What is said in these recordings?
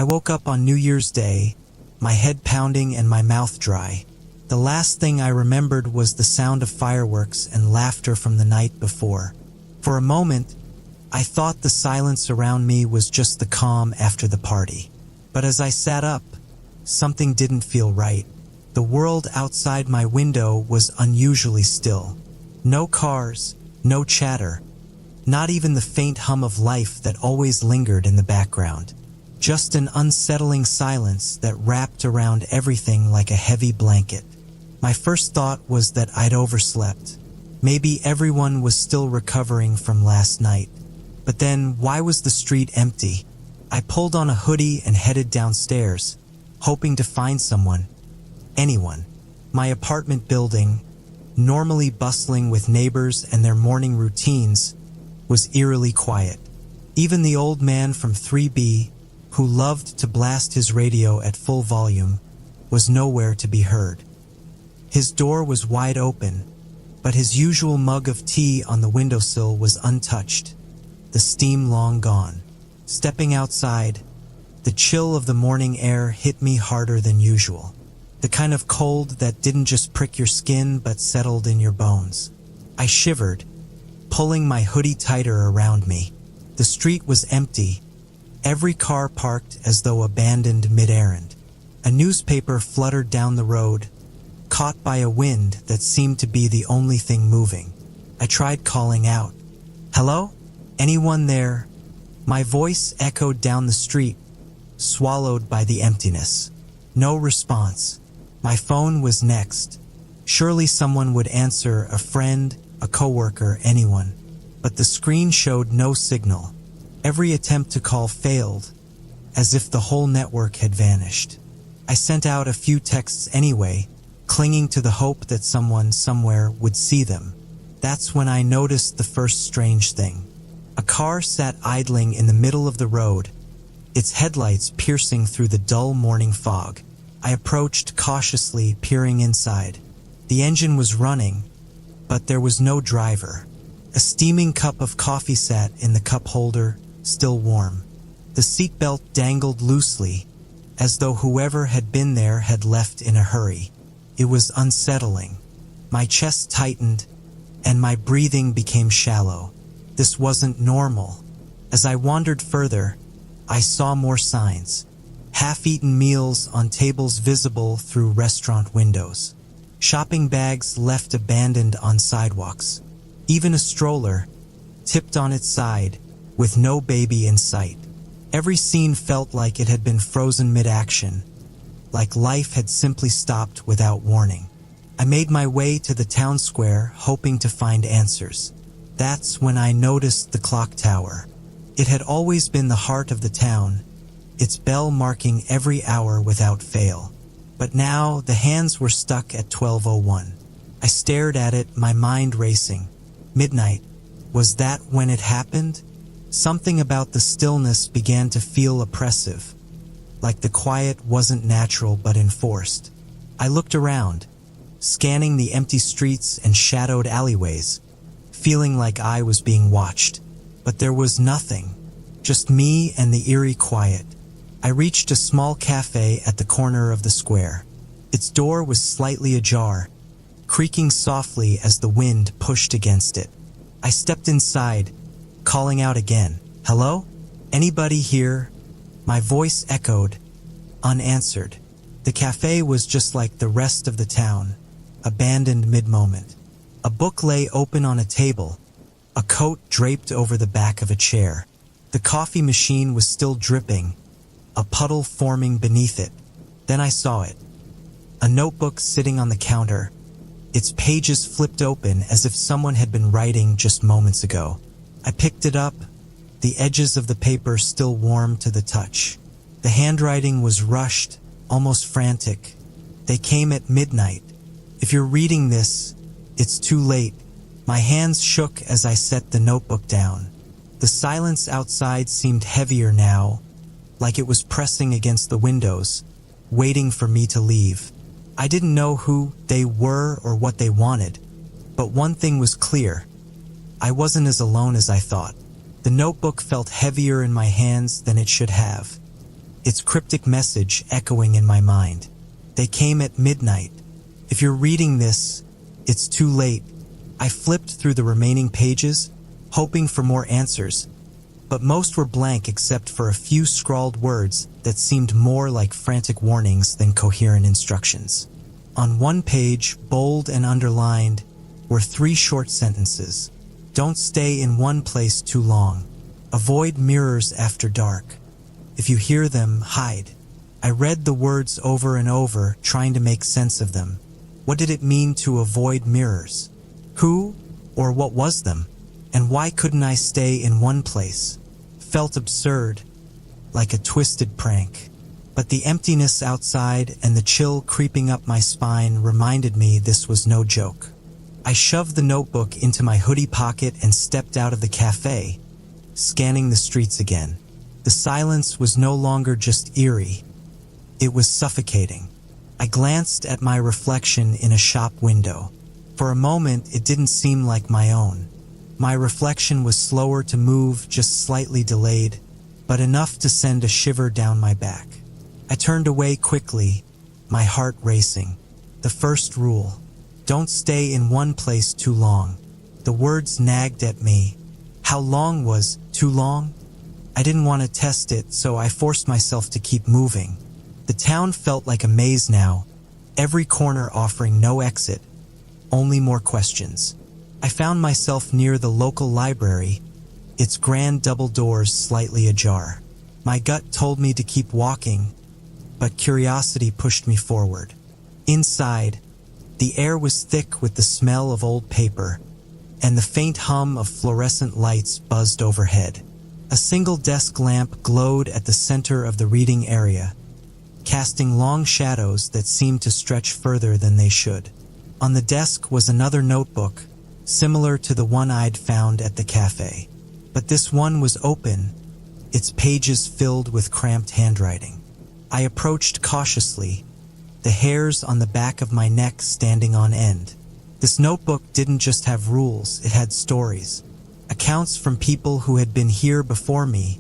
I woke up on New Year's Day, my head pounding and my mouth dry. The last thing I remembered was the sound of fireworks and laughter from the night before. For a moment, I thought the silence around me was just the calm after the party. But as I sat up, something didn't feel right. The world outside my window was unusually still. No cars, no chatter, not even the faint hum of life that always lingered in the background. Just an unsettling silence that wrapped around everything like a heavy blanket. My first thought was that I'd overslept. Maybe everyone was still recovering from last night. But then, why was the street empty? I pulled on a hoodie and headed downstairs, hoping to find someone. Anyone. My apartment building, normally bustling with neighbors and their morning routines, was eerily quiet. Even the old man from 3B, who loved to blast his radio at full volume, was nowhere to be heard. His door was wide open, but his usual mug of tea on the windowsill was untouched, the steam long gone. Stepping outside, the chill of the morning air hit me harder than usual. The kind of cold that didn't just prick your skin but settled in your bones. I shivered, pulling my hoodie tighter around me. The street was empty, every car parked as though abandoned mid-errand. A newspaper fluttered down the road, caught by a wind that seemed to be the only thing moving. I tried calling out. "Hello? Anyone there?" My voice echoed down the street, swallowed by the emptiness. No response. My phone was next. Surely someone would answer, a friend, a coworker, anyone. But the screen showed no signal. Every attempt to call failed, as if the whole network had vanished. I sent out a few texts anyway, clinging to the hope that someone somewhere would see them. That's when I noticed the first strange thing. A car sat idling in the middle of the road, its headlights piercing through the dull morning fog. I approached cautiously, peering inside. The engine was running, but there was no driver. A steaming cup of coffee sat in the cup holder, still warm. The seatbelt dangled loosely, as though whoever had been there had left in a hurry. It was unsettling. My chest tightened, and my breathing became shallow. This wasn't normal. As I wandered further, I saw more signs. Half-eaten meals on tables visible through restaurant windows. Shopping bags left abandoned on sidewalks. Even a stroller, tipped on its side, with no baby in sight. Every scene felt like it had been frozen mid-action, like life had simply stopped without warning. I made my way to the town square, hoping to find answers. That's when I noticed the clock tower. It had always been the heart of the town, its bell marking every hour without fail. But now the hands were stuck at 12:01. I stared at it, my mind racing. Midnight. Was that when it happened? Something about the stillness began to feel oppressive, like the quiet wasn't natural but enforced. I looked around, scanning the empty streets and shadowed alleyways, feeling like I was being watched. But there was nothing, just me and the eerie quiet. I reached a small cafe at the corner of the square. Its door was slightly ajar, creaking softly as the wind pushed against it. I stepped inside, calling out again. "Hello? Anybody here?" My voice echoed, unanswered. The cafe was just like the rest of the town, abandoned mid-moment. A book lay open on a table, a coat draped over the back of a chair. The coffee machine was still dripping, a puddle forming beneath it. Then I saw it. A notebook sitting on the counter, its pages flipped open as if someone had been writing just moments ago. I picked it up, the edges of the paper still warm to the touch. The handwriting was rushed, almost frantic. They came at midnight. If you're reading this, it's too late. My hands shook as I set the notebook down. The silence outside seemed heavier now, like it was pressing against the windows, waiting for me to leave. I didn't know who they were or what they wanted, but one thing was clear. I wasn't as alone as I thought. The notebook felt heavier in my hands than it should have. its cryptic message echoing in my mind. They came at midnight. If you're reading this, it's too late. I flipped through the remaining pages, hoping for more answers, but most were blank except for a few scrawled words that seemed more like frantic warnings than coherent instructions. On one page, bold and underlined, were 3 short sentences. Don't stay in one place too long. Avoid mirrors after dark. If you hear them, hide. I read the words over and over, trying to make sense of them. What did it mean to avoid mirrors? Who or what was them? And why couldn't I stay in one place? Felt absurd, like a twisted prank. But the emptiness outside and the chill creeping up my spine reminded me this was no joke. I shoved the notebook into my hoodie pocket and stepped out of the cafe, scanning the streets again. The silence was no longer just eerie. It was suffocating. I glanced at my reflection in a shop window. For a moment, it didn't seem like my own. My reflection was slower to move, just slightly delayed, but enough to send a shiver down my back. I turned away quickly, my heart racing. The first rule: don't stay in one place too long. The words nagged at me. How long was too long? I didn't want to test it, so I forced myself to keep moving. The town felt like a maze now, every corner offering no exit, only more questions. I found myself near the local library, its grand double doors slightly ajar. My gut told me to keep walking, but curiosity pushed me forward. Inside, the air was thick with the smell of old paper, and the faint hum of fluorescent lights buzzed overhead. A single desk lamp glowed at the center of the reading area, casting long shadows that seemed to stretch further than they should. On the desk was another notebook, similar to the one I'd found at the cafe. But this one was open, its pages filled with cramped handwriting. I approached cautiously, the hairs on the back of my neck standing on end. This notebook didn't just have rules, it had stories. Accounts from people who had been here before me,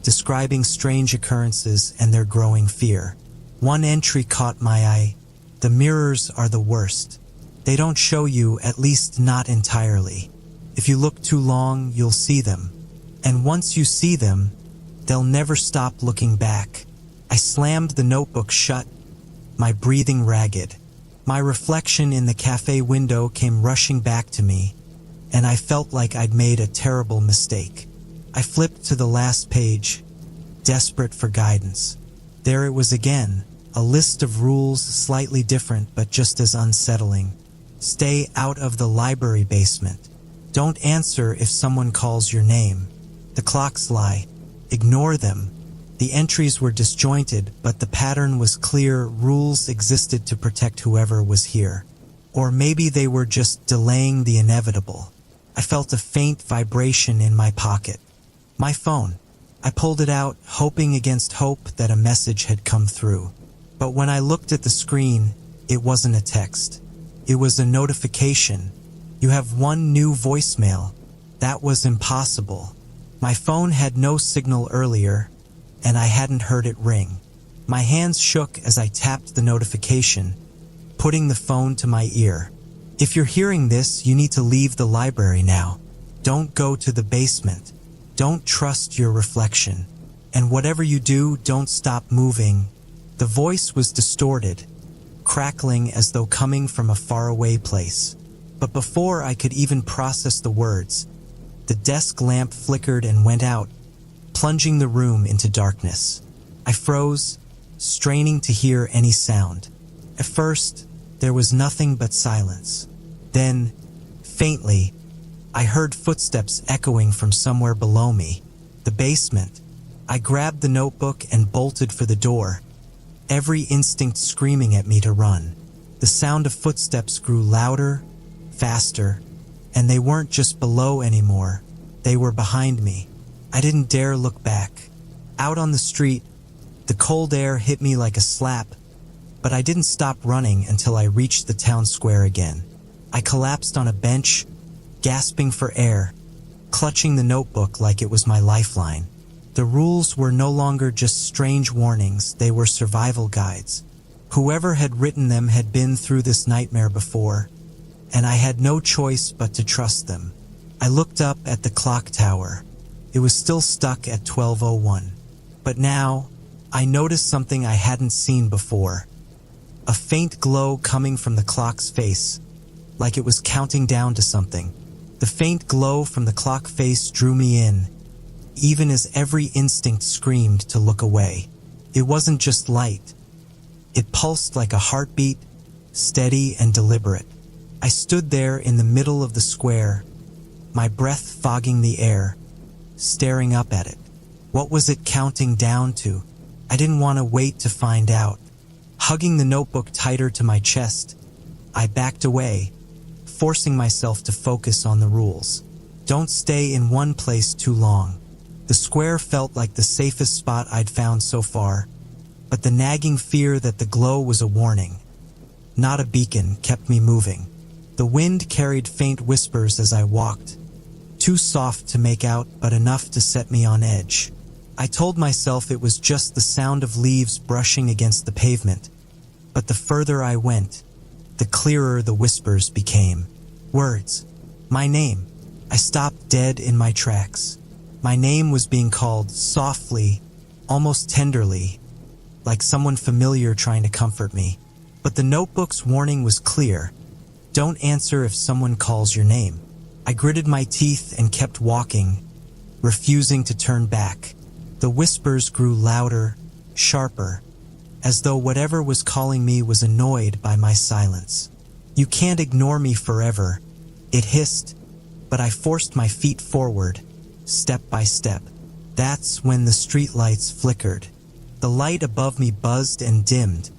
describing strange occurrences and their growing fear. One entry caught my eye. The mirrors are the worst. They don't show you, at least not entirely. If you look too long, you'll see them. And once you see them, they'll never stop looking back. I slammed the notebook shut, my breathing ragged. My reflection in the cafe window came rushing back to me, and I felt like I'd made a terrible mistake. I flipped to the last page, desperate for guidance. There it was again, a list of rules slightly different but just as unsettling. Stay out of the library basement. Don't answer if someone calls your name. The clocks lie. Ignore them. The entries were disjointed, but the pattern was clear. Rules existed to protect whoever was here. Or maybe they were just delaying the inevitable. I felt a faint vibration in my pocket. My phone. I pulled it out, hoping against hope that a message had come through. But when I looked at the screen, it wasn't a text. It was a notification. You have one new voicemail. That was impossible. My phone had no signal earlier, and I hadn't heard it ring. My hands shook as I tapped the notification, putting the phone to my ear. If you're hearing this, you need to leave the library now. Don't go to the basement. Don't trust your reflection. And whatever you do, don't stop moving. The voice was distorted, crackling as though coming from a faraway place. But before I could even process the words, the desk lamp flickered and went out, plunging the room into darkness. I froze, straining to hear any sound. At first, there was nothing but silence. Then, faintly, I heard footsteps echoing from somewhere below me. The basement. I grabbed the notebook and bolted for the door, every instinct screaming at me to run. The sound of footsteps grew louder, faster, and they weren't just below anymore. They were behind me. I didn't dare look back. Out on the street, the cold air hit me like a slap, but I didn't stop running until I reached the town square again. I collapsed on a bench, gasping for air, clutching the notebook like it was my lifeline. The rules were no longer just strange warnings, they were survival guides. Whoever had written them had been through this nightmare before, and I had no choice but to trust them. I looked up at the clock tower. It was still stuck at 12:01. But now, I noticed something I hadn't seen before. A faint glow coming from the clock's face, like it was counting down to something. The faint glow from the clock face drew me in, even as every instinct screamed to look away. It wasn't just light. It pulsed like a heartbeat, steady and deliberate. I stood there in the middle of the square, my breath fogging the air, staring up at it. What was it counting down to? I didn't want to wait to find out. Hugging the notebook tighter to my chest, I backed away, forcing myself to focus on the rules. Don't stay in one place too long. The square felt like the safest spot I'd found so far, but the nagging fear that the glow was a warning, not a beacon, kept me moving. The wind carried faint whispers as I walked, too soft to make out but enough to set me on edge. I told myself it was just the sound of leaves brushing against the pavement, but the further I went, the clearer the whispers became. Words. My name. I stopped dead in my tracks. My name was being called softly, almost tenderly, like someone familiar trying to comfort me. But the notebook's warning was clear. Don't answer if someone calls your name. I gritted my teeth and kept walking, refusing to turn back. The whispers grew louder, sharper, as though whatever was calling me was annoyed by my silence. You can't ignore me forever, it hissed, but I forced my feet forward, step by step. That's when the streetlights flickered. The light above me buzzed and dimmed,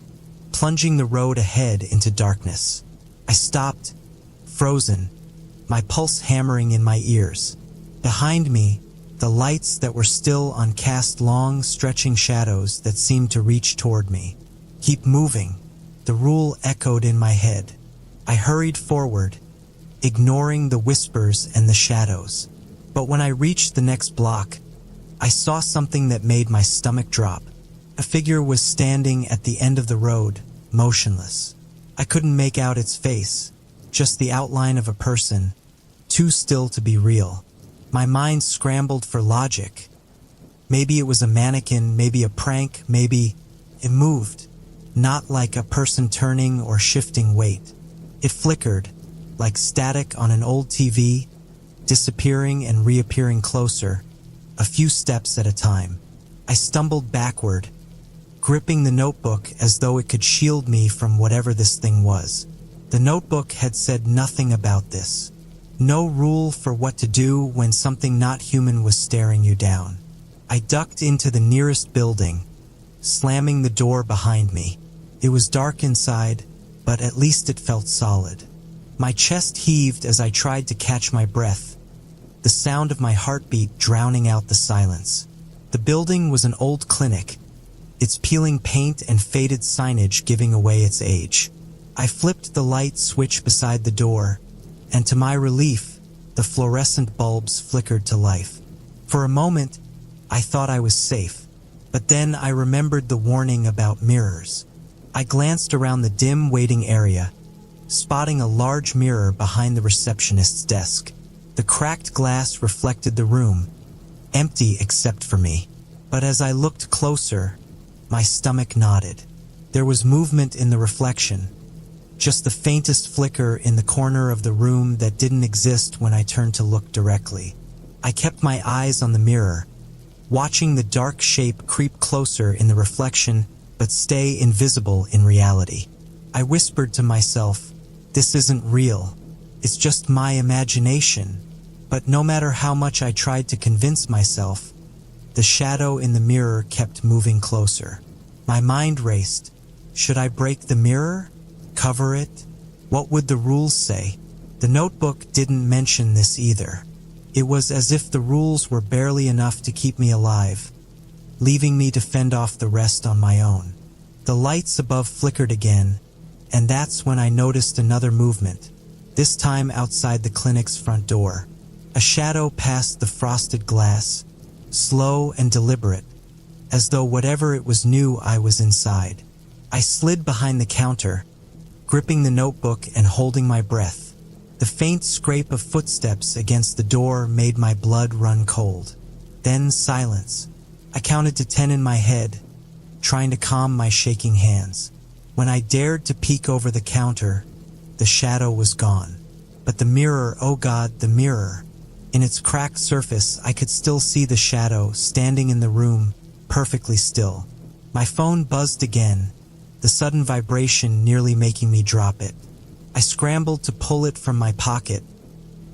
plunging the road ahead into darkness. I stopped, frozen, my pulse hammering in my ears. Behind me, the lights that were still on cast long, stretching shadows that seemed to reach toward me. Keep moving, the rule echoed in my head. I hurried forward, ignoring the whispers and the shadows. But when I reached the next block, I saw something that made my stomach drop. A figure was standing at the end of the road, motionless. I couldn't make out its face, just the outline of a person, too still to be real. My mind scrambled for logic. Maybe it was a mannequin, maybe a prank, maybe it moved, not like a person turning or shifting weight. It flickered, like static on an old TV, disappearing and reappearing closer, a few steps at a time. I stumbled backward, gripping the notebook as though it could shield me from whatever this thing was. The notebook had said nothing about this. No rule for what to do when something not human was staring you down. I ducked into the nearest building, slamming the door behind me. It was dark inside, but at least it felt solid. My chest heaved as I tried to catch my breath, the sound of my heartbeat drowning out the silence. The building was an old clinic, its peeling paint and faded signage giving away its age. I flipped the light switch beside the door, and to my relief, the fluorescent bulbs flickered to life. For a moment, I thought I was safe, but then I remembered the warning about mirrors. I glanced around the dim waiting area, spotting a large mirror behind the receptionist's desk. The cracked glass reflected the room, empty except for me. But as I looked closer, my stomach knotted. There was movement in the reflection, just the faintest flicker in the corner of the room that didn't exist when I turned to look directly. I kept my eyes on the mirror, watching the dark shape creep closer in the reflection but stay invisible in reality. I whispered to myself, "This isn't real. It's just my imagination." But no matter how much I tried to convince myself, the shadow in the mirror kept moving closer. My mind raced. Should I break the mirror? Cover it? What would the rules say? The notebook didn't mention this either. It was as if the rules were barely enough to keep me alive, leaving me to fend off the rest on my own. The lights above flickered again, and that's when I noticed another movement, this time outside the clinic's front door. A shadow passed the frosted glass, slow and deliberate, as though whatever it was knew I was inside. I slid behind the counter, gripping the notebook and holding my breath. The faint scrape of footsteps against the door made my blood run cold. Then silence. I counted to 10 in my head, trying to calm my shaking hands. When I dared to peek over the counter, the shadow was gone. But the mirror, oh God, the mirror. In its cracked surface, I could still see the shadow standing in the room, perfectly still. My phone buzzed again, the sudden vibration nearly making me drop it. I scrambled to pull it from my pocket,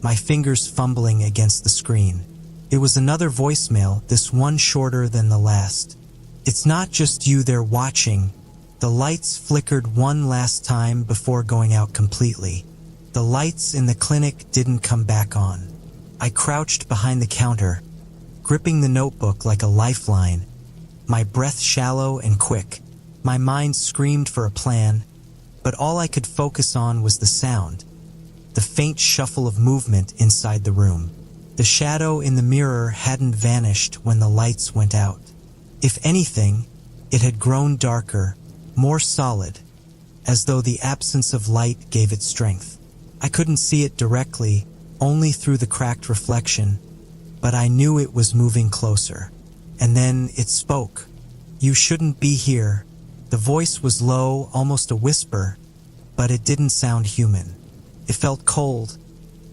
my fingers fumbling against the screen. It was another voicemail, this one shorter than the last. It's not just you there watching. The lights flickered one last time before going out completely. The lights in the clinic didn't come back on. I crouched behind the counter, gripping the notebook like a lifeline, my breath shallow and quick. My mind screamed for a plan, but all I could focus on was the sound, the faint shuffle of movement inside the room. The shadow in the mirror hadn't vanished when the lights went out. If anything, it had grown darker, more solid, as though the absence of light gave it strength. I couldn't see it directly, only through the cracked reflection, but I knew it was moving closer. And then it spoke. "You shouldn't be here." The voice was low, almost a whisper, but it didn't sound human. It felt cold,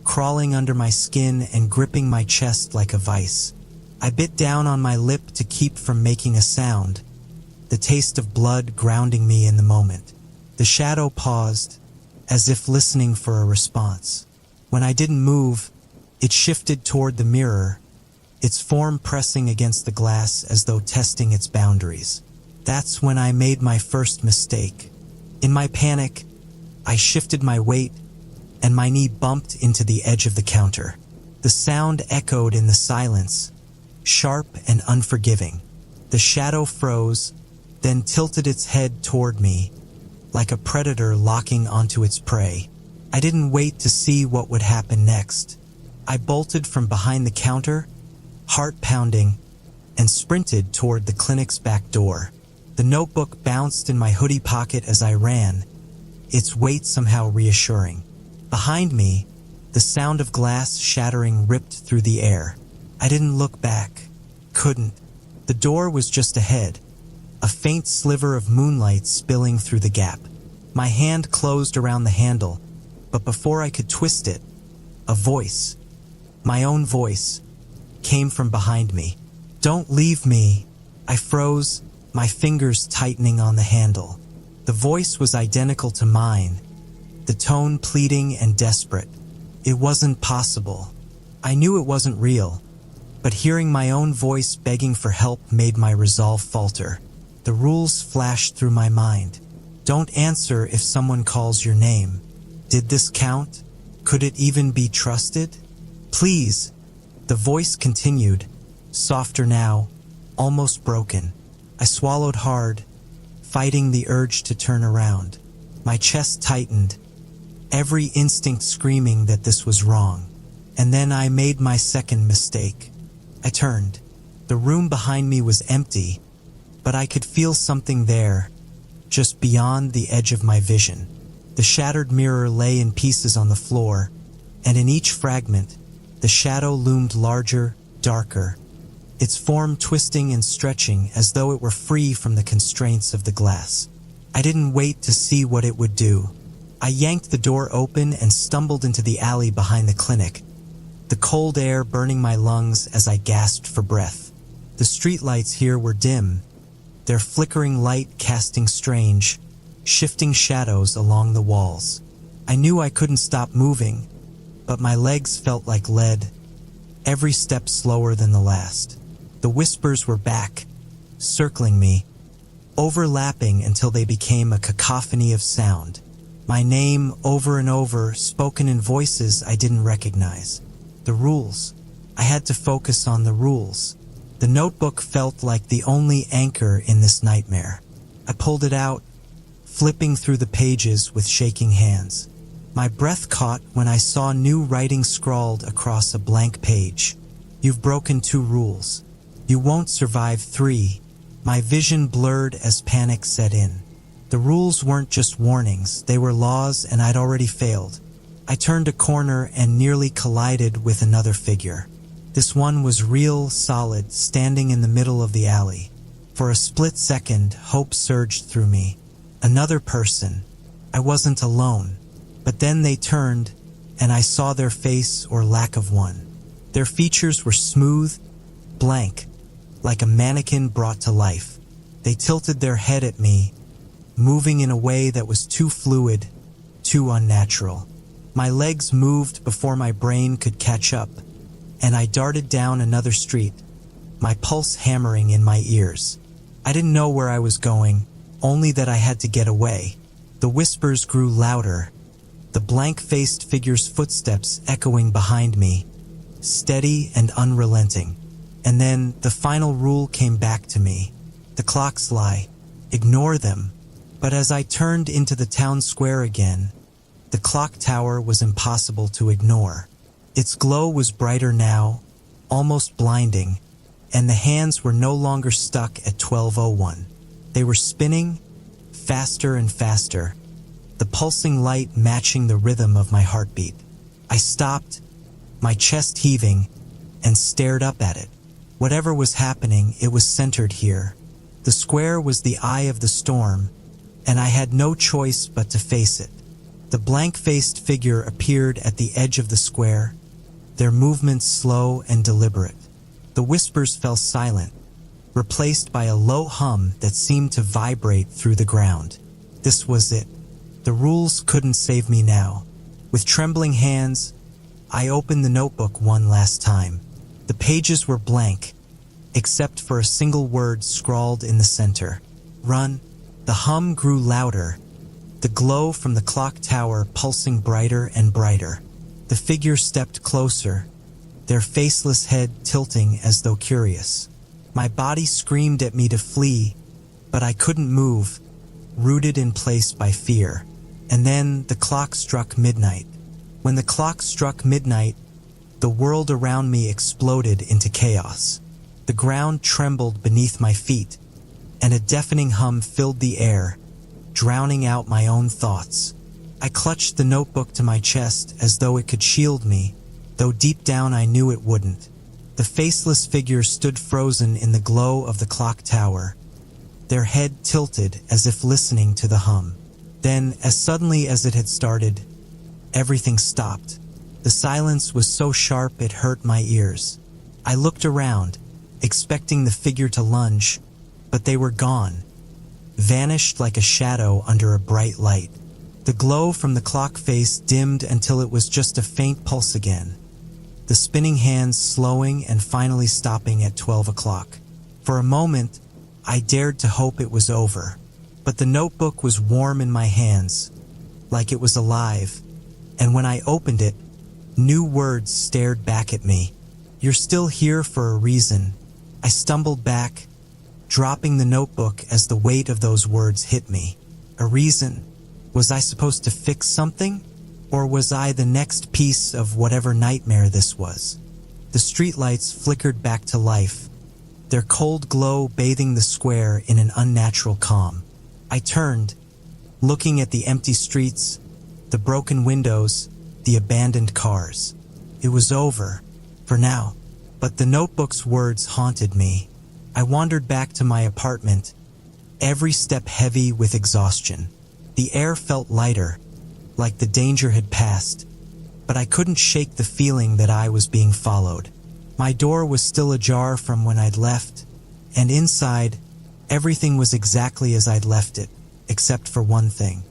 crawling under my skin and gripping my chest like a vice. I bit down on my lip to keep from making a sound, the taste of blood grounding me in the moment. The shadow paused, as if listening for a response. When I didn't move, it shifted toward the mirror, its form pressing against the glass as though testing its boundaries. That's when I made my first mistake. In my panic, I shifted my weight, and my knee bumped into the edge of the counter. The sound echoed in the silence, sharp and unforgiving. The shadow froze, then tilted its head toward me, like a predator locking onto its prey. I didn't wait to see what would happen next. I bolted from behind the counter, heart pounding, and sprinted toward the clinic's back door. The notebook bounced in my hoodie pocket as I ran, its weight somehow reassuring. Behind me, the sound of glass shattering ripped through the air. I didn't look back. Couldn't. The door was just ahead, a faint sliver of moonlight spilling through the gap. My hand closed around the handle, but before I could twist it, a voice, my own voice, came from behind me. "Don't leave me." I froze, my fingers tightening on the handle. The voice was identical to mine, the tone pleading and desperate. It wasn't possible. I knew it wasn't real, but hearing my own voice begging for help made my resolve falter. The rules flashed through my mind. Don't answer if someone calls your name. Did this count? Could it even be trusted? Please. The voice continued, softer now, almost broken. I swallowed hard, fighting the urge to turn around. My chest tightened, every instinct screaming that this was wrong. And then I made my second mistake. I turned. The room behind me was empty, but I could feel something there, just beyond the edge of my vision. The shattered mirror lay in pieces on the floor, and in each fragment, the shadow loomed larger, darker, its form twisting and stretching as though it were free from the constraints of the glass. I didn't wait to see what it would do. I yanked the door open and stumbled into the alley behind the clinic, the cold air burning my lungs as I gasped for breath. The streetlights here were dim, their flickering light casting strange, shifting shadows along the walls. I knew I couldn't stop moving, but my legs felt like lead, every step slower than the last. The whispers were back, circling me, overlapping until they became a cacophony of sound. My name over and over, spoken in voices I didn't recognize. The rules. I had to focus on the rules. The notebook felt like the only anchor in this nightmare. I pulled it out, flipping through the pages with shaking hands. My breath caught when I saw new writing scrawled across a blank page. "You've broken 2 rules. You won't survive 3. My vision blurred as panic set in. The rules weren't just warnings, they were laws, and I'd already failed. I turned a corner and nearly collided with another figure. This one was real, solid, standing in the middle of the alley. For a split second, hope surged through me. Another person. I wasn't alone. But then they turned, and I saw their face or lack of one. Their features were smooth, blank, like a mannequin brought to life. They tilted their head at me, moving in a way that was too fluid, too unnatural. My legs moved before my brain could catch up, and I darted down another street, my pulse hammering in my ears. I didn't know where I was going, only that I had to get away. The whispers grew louder, the blank-faced figure's footsteps echoing behind me, steady and unrelenting. And then the final rule came back to me. The clocks lie. Ignore them. But as I turned into the town square again, the clock tower was impossible to ignore. Its glow was brighter now, almost blinding, and the hands were no longer stuck at 12:01. They were spinning, faster and faster, the pulsing light matching the rhythm of my heartbeat. I stopped, my chest heaving, and stared up at it. Whatever was happening, it was centered here. The square was the eye of the storm, and I had no choice but to face it. The blank-faced figure appeared at the edge of the square, their movements slow and deliberate. The whispers fell silent, replaced by a low hum that seemed to vibrate through the ground. This was it. The rules couldn't save me now. With trembling hands, I opened the notebook one last time. The pages were blank, except for a single word scrawled in the center. Run. The hum grew louder, the glow from the clock tower pulsing brighter and brighter. The figure stepped closer, their faceless head tilting as though curious. My body screamed at me to flee, but I couldn't move, rooted in place by fear. And then the clock struck midnight. When the clock struck midnight, the world around me exploded into chaos. The ground trembled beneath my feet, and a deafening hum filled the air, drowning out my own thoughts. I clutched the notebook to my chest as though it could shield me, though deep down I knew it wouldn't. The faceless figure stood frozen in the glow of the clock tower, their head tilted as if listening to the hum. Then, as suddenly as it had started, everything stopped. The silence was so sharp it hurt my ears. I looked around, expecting the figure to lunge, but they were gone, vanished like a shadow under a bright light. The glow from the clock face dimmed until it was just a faint pulse again, the spinning hands slowing and finally stopping at 12 o'clock. For a moment, I dared to hope it was over, but the notebook was warm in my hands, like it was alive, and when I opened it, new words stared back at me. You're still here for a reason. I stumbled back, dropping the notebook as the weight of those words hit me. A reason? Was I supposed to fix something? Or was I the next piece of whatever nightmare this was? The streetlights flickered back to life, their cold glow bathing the square in an unnatural calm. I turned, looking at the empty streets, the broken windows, the abandoned cars. It was over, for now, but the notebook's words haunted me. I wandered back to my apartment, every step heavy with exhaustion. The air felt lighter, like the danger had passed, but I couldn't shake the feeling that I was being followed. My door was still ajar from when I'd left, and inside, everything was exactly as I'd left it, except for one thing.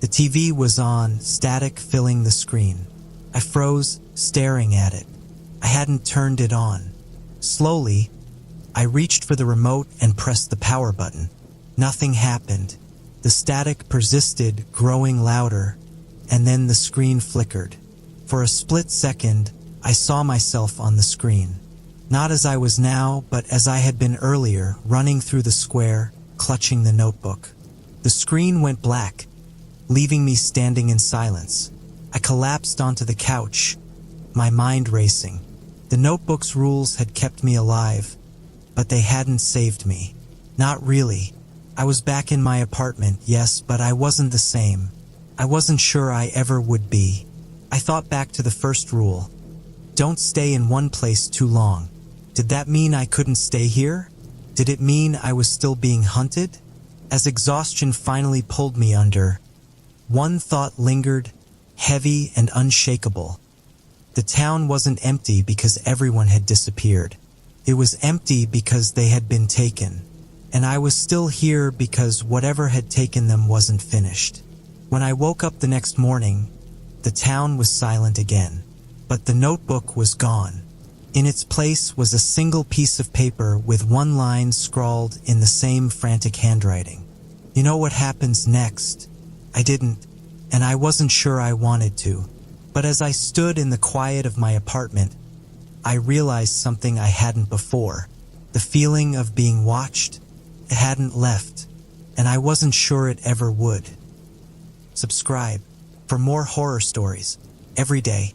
The TV was on, static filling the screen. I froze, staring at it. I hadn't turned it on. Slowly, I reached for the remote and pressed the power button. Nothing happened. The static persisted, growing louder, and then the screen flickered. For a split second, I saw myself on the screen. Not as I was now, but as I had been earlier, running through the square, clutching the notebook. The screen went black, leaving me standing in silence. I collapsed onto the couch, my mind racing. The notebook's rules had kept me alive, but they hadn't saved me. Not really. I was back in my apartment, yes, but I wasn't the same. I wasn't sure I ever would be. I thought back to the first rule. Don't stay in one place too long. Did that mean I couldn't stay here? Did it mean I was still being hunted? As exhaustion finally pulled me under, one thought lingered, heavy and unshakable. The town wasn't empty because everyone had disappeared. It was empty because they had been taken. And I was still here because whatever had taken them wasn't finished. When I woke up the next morning, the town was silent again. But the notebook was gone. In its place was a single piece of paper with one line scrawled in the same frantic handwriting. You know what happens next? I didn't, and I wasn't sure I wanted to. But as I stood in the quiet of my apartment, I realized something I hadn't before. The feeling of being watched, it hadn't left, and I wasn't sure it ever would. Subscribe for more horror stories every day.